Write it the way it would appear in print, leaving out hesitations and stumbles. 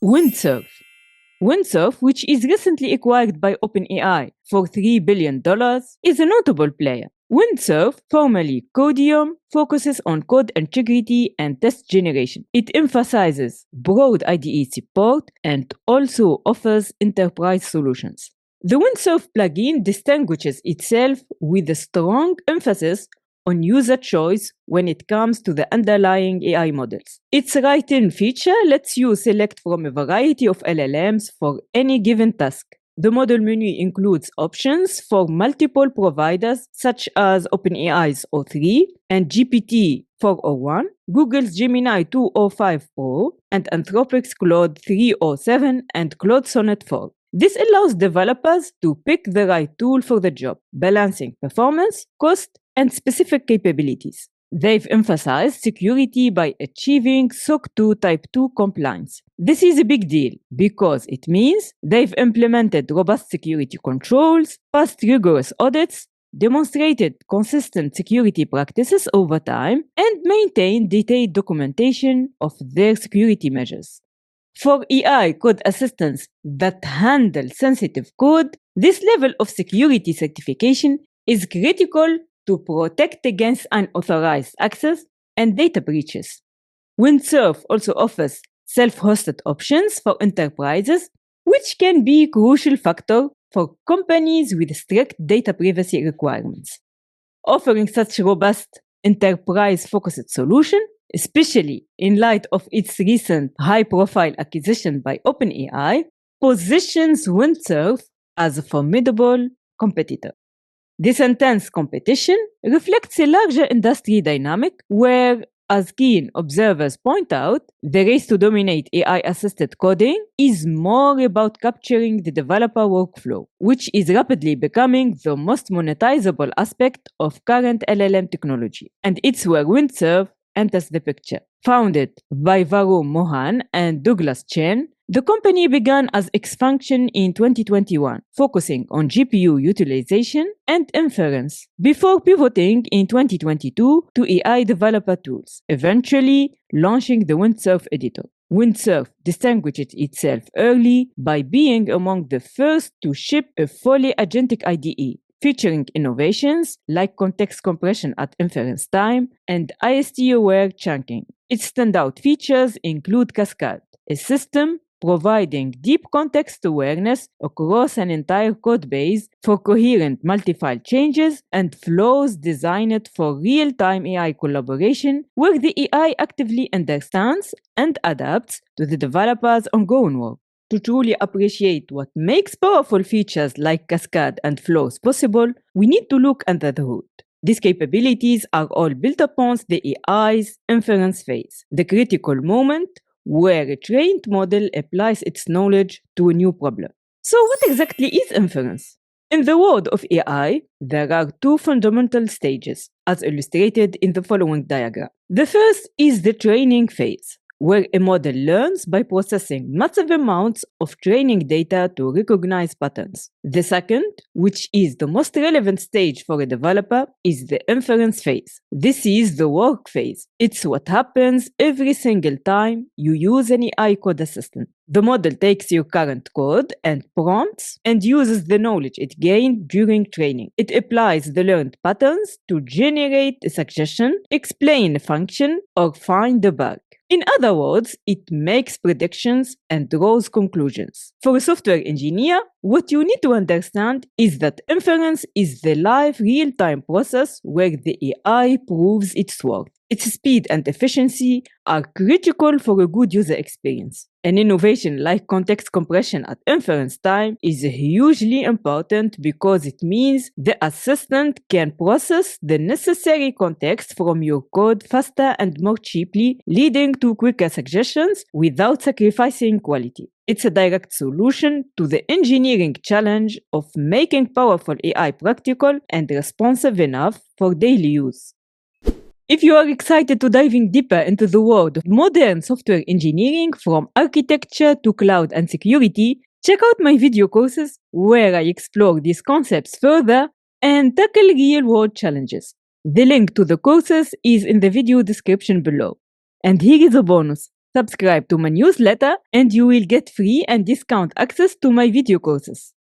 Windsurf. Windsurf, which is recently acquired by OpenAI for $3 billion, is a notable player. Windsurf, formerly Codeium, focuses on code integrity and test generation. It emphasizes broad IDE support and also offers enterprise solutions. The Windsurf plugin distinguishes itself with a strong emphasis on user choice when it comes to the underlying AI models. Its write-in feature lets you select from a variety of LLMs for any given task. The model menu includes options for multiple providers such as OpenAI's O3 and GPT 401, Google's Gemini 205 Pro, and Anthropic's Claude 307 and Claude Sonnet 4. This allows developers to pick the right tool for the job, balancing performance, cost, and specific capabilities. They've emphasized security by achieving SOC 2 Type 2 compliance. This is a big deal because it means they've implemented robust security controls, passed rigorous audits, demonstrated consistent security practices over time, and maintained detailed documentation of their security measures. For AI code assistants that handle sensitive code, this level of security certification is critical to protect against unauthorized access and data breaches. Windsurf also offers self-hosted options for enterprises, which can be a crucial factor for companies with strict data privacy requirements. Offering such robust enterprise-focused solution, especially in light of its recent high-profile acquisition by OpenAI, positions Windsurf as a formidable competitor. This intense competition reflects a larger industry dynamic where, as keen observers point out, the race to dominate AI-assisted coding is more about capturing the developer workflow, which is rapidly becoming the most monetizable aspect of current LLM technology. And it's where Windsurf enters the picture. Founded by Varun Mohan and Douglas Chen, the company began as X-Function in 2021, focusing on GPU utilization and inference, before pivoting in 2022 to AI developer tools, eventually launching the Windsurf editor. Windsurf distinguished itself early by being among the first to ship a fully agentic IDE, featuring innovations like context compression at inference time and IST-aware chunking. Its standout features include Cascade, a system providing deep context awareness across an entire codebase for coherent multi-file changes, and flows designed for real-time AI collaboration where the AI actively understands and adapts to the developer's ongoing work. To truly appreciate what makes powerful features like Cascade and flows possible, we need to look under the hood. These capabilities are all built upon the AI's inference phase, the critical moment where a trained model applies its knowledge to a new problem. So what exactly is inference? In the world of AI, there are two fundamental stages, as illustrated in the following diagram. The first is the training phase, where a model learns by processing massive amounts of training data to recognize patterns. The second, which is the most relevant stage for a developer, is the inference phase. This is the work phase. It's what happens every single time you use an AI code assistant. The model takes your current code and prompts and uses the knowledge it gained during training. It applies the learned patterns to generate a suggestion, explain a function, or find a bug. In other words, it makes predictions and draws conclusions. For a software engineer, what you need to understand is that inference is the live real-time process where the AI proves its worth. Its speed and efficiency are critical for a good user experience. An innovation like context compression at inference time is hugely important because it means the assistant can process the necessary context from your code faster and more cheaply, leading to quicker suggestions without sacrificing quality. It's a direct solution to the engineering challenge of making powerful AI practical and responsive enough for daily use. If you are excited to diving deeper into the world of modern software engineering from architecture to cloud and security, check out my video courses where I explore these concepts further and tackle real-world challenges. The link to the courses is in the video description below. And here is a bonus. Subscribe to my newsletter and you will get free and discount access to my video courses.